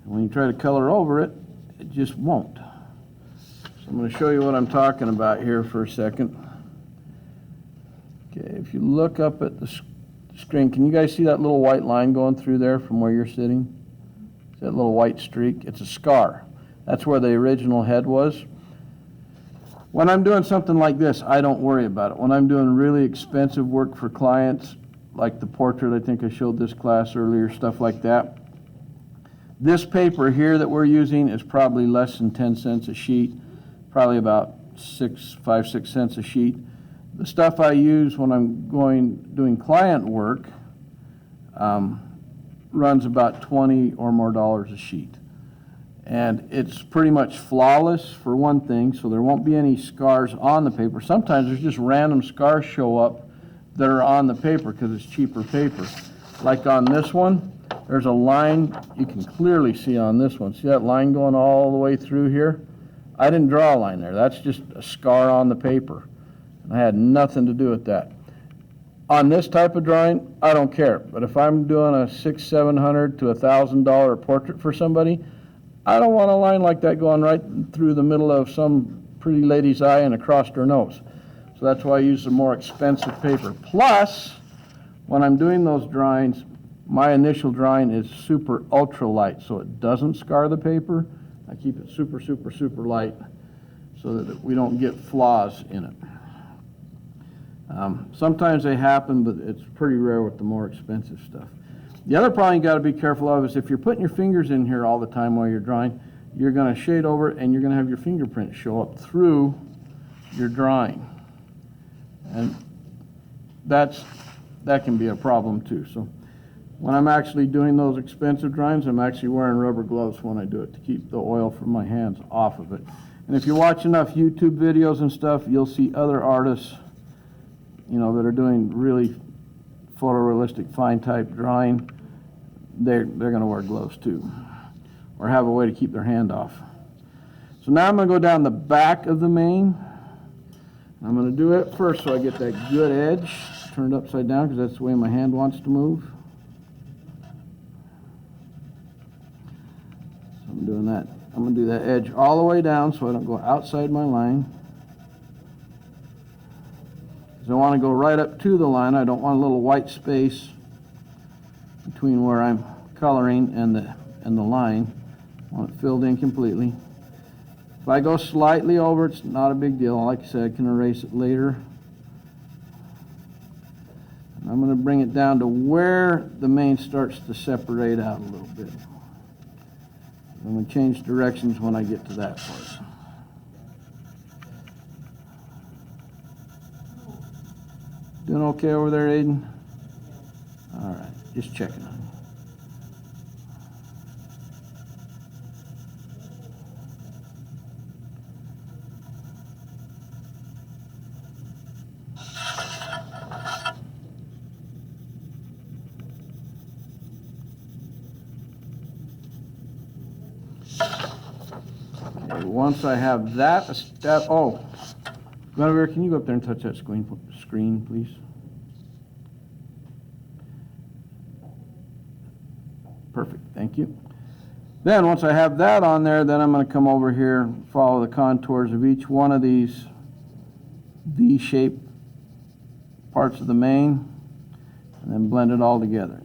when you try to color over it, it just won't. So I'm going to show you what I'm talking about here for a second. Okay, if you look up at the screen, can you guys see that little white line going through there from where you're sitting? See that little white streak? It's a scar. That's where the original head was. When I'm doing something like this, I don't worry about it. When I'm doing really expensive work for clients, like the portrait, I think I showed this class earlier, stuff like that. This paper here that we're using is probably less than 10 cents a sheet, probably about 5, 6 cents a sheet. The stuff I use when I'm doing client work runs about $20 or more a sheet. And it's pretty much flawless for one thing, so there won't be any scars on the paper. Sometimes there's just random scars show up that are on the paper because it's cheaper paper. Like on this one, there's a line you can clearly see on this one. See that line going all the way through here? I didn't draw a line there. That's just a scar on the paper. I had nothing to do with that. On this type of drawing, I don't care. But if I'm doing a $600, $700 to $1,000 portrait for somebody, I don't want a line like that going right through the middle of some pretty lady's eye and across her nose. So that's why I use the more expensive paper. Plus, when I'm doing those drawings, my initial drawing is super ultra light, so it doesn't scar the paper. I keep it super, super, super light so that we don't get flaws in it. Sometimes they happen, but it's pretty rare with the more expensive stuff. The other problem you got to be careful of is if you're putting your fingers in here all the time while you're drawing, you're going to shade over it and you're going to have your fingerprint show up through your drawing. And that can be a problem too. So when I'm actually doing those expensive drawings, I'm actually wearing rubber gloves when I do it to keep the oil from my hands off of it. And if you watch enough YouTube videos and stuff, you'll see other artists, you know, that are doing really photorealistic fine type drawing. They're going to wear gloves too, or have a way to keep their hand off. So now I'm going to go down the back of the mane. I'm going to do it first so I get that good edge turned upside down, because that's the way my hand wants to move. So I'm doing that. I'm going to do that edge all the way down so I don't go outside my line. Because I want to go right up to the line. I don't want a little white space between where I'm coloring and the line. I want it filled in completely. If I go slightly over, it's not a big deal. Like I said, I can erase it later. And I'm going to bring it down to where the mane starts to separate out a little bit. I'm going to change directions when I get to that part. Doing okay over there, Aiden? All right, just checking on you. Okay, once I have that step, oh, Guinevere, can you go up there and touch that screen, please? Perfect, thank you. Then once I have that on there, then I'm going to come over here and follow the contours of each one of these V-shaped parts of the mane, and then blend it all together.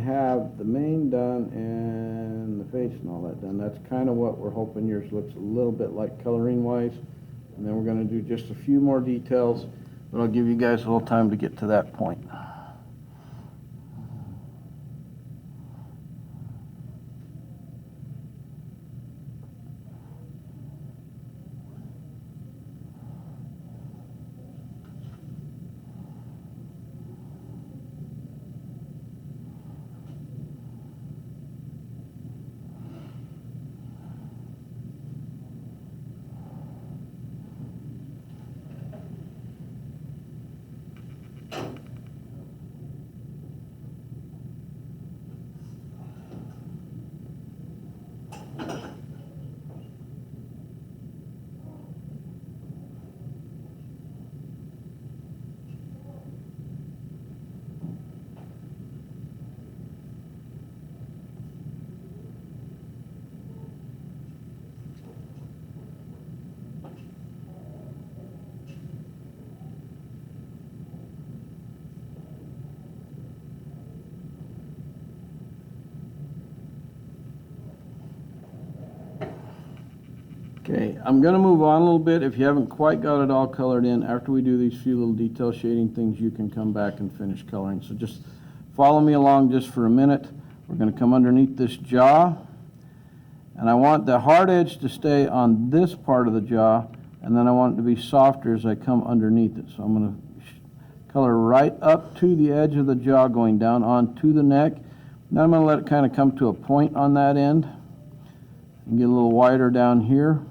have the mane done and the face and all that done. That's kind of what we're hoping. Yours looks a little bit like coloring wise. And then we're going to do just a few more details, but I'll give you guys a little time to get to that point. Okay, I'm going to move on a little bit. If you haven't quite got it all colored in, after we do these few little detail shading things, you can come back and finish coloring. So just follow me along just for a minute. We're going to come underneath this jaw, and I want the hard edge to stay on this part of the jaw, and then I want it to be softer as I come underneath it. So I'm going to color right up to the edge of the jaw, going down onto the neck. Now I'm going to let it kind of come to a point on that end and get a little wider down here.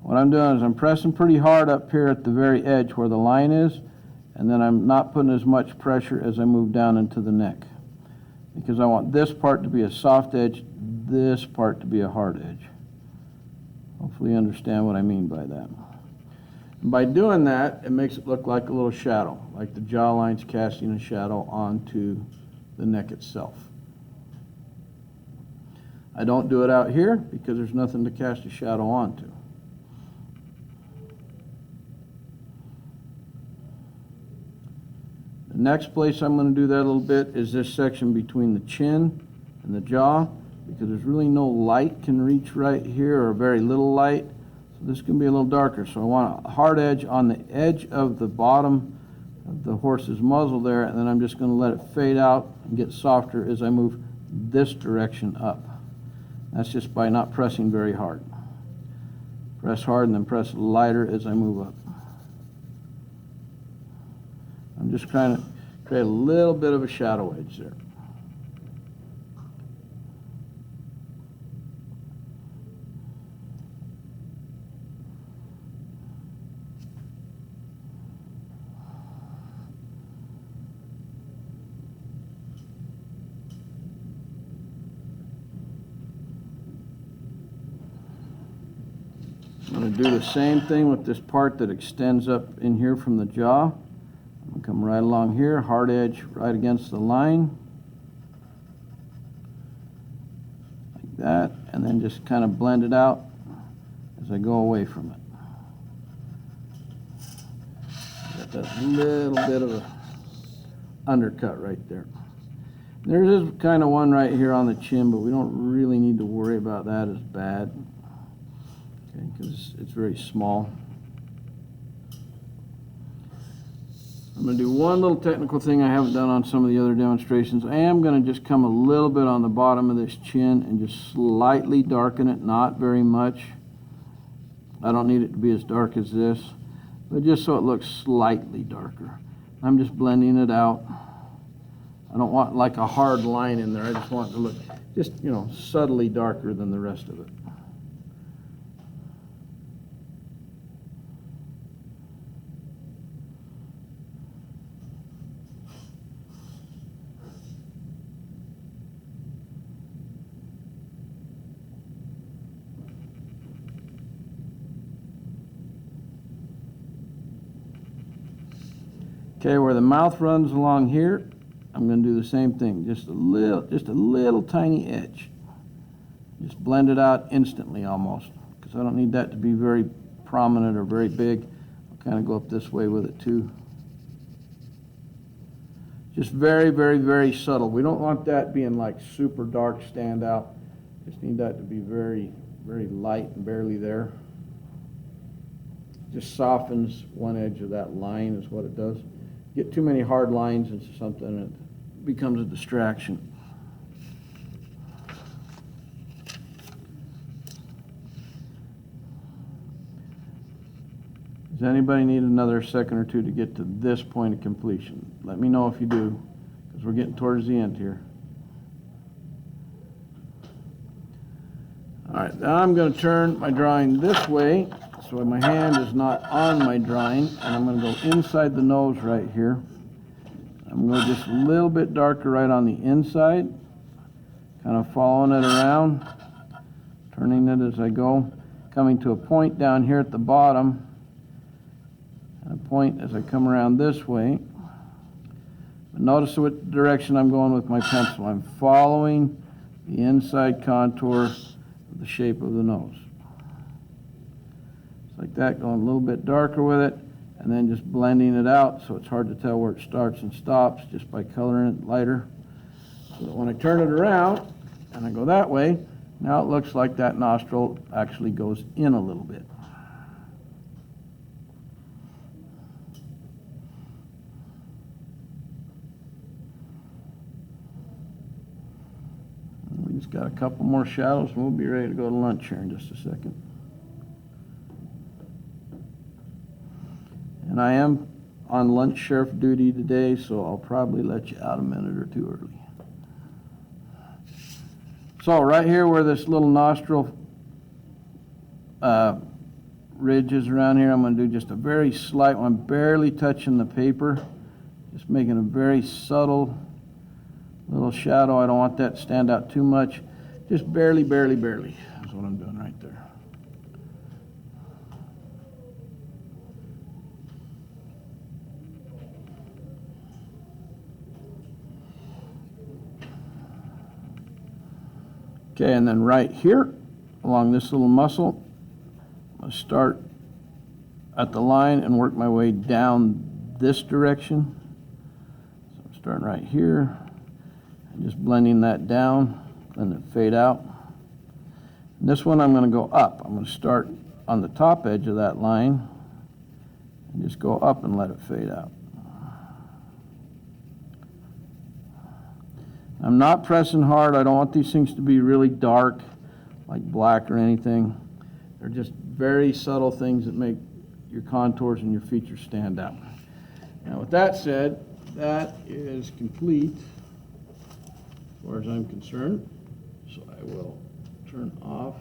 What I'm doing is I'm pressing pretty hard up here at the very edge where the line is, and then I'm not putting as much pressure as I move down into the neck, because I want this part to be a soft edge, this part to be a hard edge. Hopefully you understand what I mean by that. And by doing that, it makes it look like a little shadow, like the jawline's casting a shadow onto the neck itself. I don't do it out here because there's nothing to cast a shadow onto. The next place I'm going to do that a little bit is this section between the chin and the jaw, because there's really no light can reach right here, or very little light. So this can be a little darker. So I want a hard edge on the edge of the bottom of the horse's muzzle there, and then I'm just going to let it fade out and get softer as I move this direction up. That's just by not pressing very hard. Press hard and then press lighter as I move up. I'm just trying to create a little bit of a shadow edge there. I'm going to do the same thing with this part that extends up in here from the jaw. I'm going to come right along here, hard edge right against the line, like that, and then just kind of blend it out as I go away from it. Got that little bit of a undercut right there. There is kind of one right here on the chin, but we don't really need to worry about that as bad, okay, because it's very small. I'm going to do one little technical thing I haven't done on some of the other demonstrations. I am going to just come a little bit on the bottom of this chin and just slightly darken it, not very much. I don't need it to be as dark as this, but just so it looks slightly darker. I'm just blending it out. I don't want like a hard line in there. I just want it to look just, you know, subtly darker than the rest of it. Okay, where the mouth runs along here, I'm going to do the same thing. Just a little tiny edge. Just blend it out instantly almost, because I don't need that to be very prominent or very big. I'll kind of go up this way with it too. Just very, very, very subtle. We don't want that being like super dark standout. Just need that to be very, very light and barely there. Just softens one edge of that line is what it does. Get too many hard lines into something and it becomes a distraction. Does anybody need another second or two to get to this point of completion? Let me know if you do, because we're getting towards the end here. All right, now I'm going to turn my drawing this way so my hand is not on my drawing, and I'm going to go inside the nose right here. I'm going to go just a little bit darker right on the inside, kind of following it around, turning it as I go, coming to a point down here at the bottom. A point as I come around this way. But notice what direction I'm going with my pencil. I'm following the inside contour of the shape of the nose. It's like that, going a little bit darker with it, and then just blending it out so it's hard to tell where it starts and stops just by coloring it lighter. So that when I turn it around and I go that way, now it looks like that nostril actually goes in a little bit. We just got a couple more shadows and we'll be ready to go to lunch here in just a second. And I am on lunch sheriff duty today, so I'll probably let you out a minute or two early. So right here where this little nostril ridge is around here, I'm going to do just a very slight one, barely touching the paper, just making a very subtle little shadow. I don't want that to stand out too much. Just barely, barely, barely is what I'm doing right there. Okay, and then right here, along this little muscle, I'm going to start at the line and work my way down this direction. So I'm starting right here. And just blending that down, letting it fade out. And this one I'm going to go up. I'm going to start on the top edge of that line and just go up and let it fade out. I'm not pressing hard. I don't want these things to be really dark, like black or anything. They're just very subtle things that make your contours and your features stand out. Now with that said, that is complete as far as I'm concerned. So I will turn off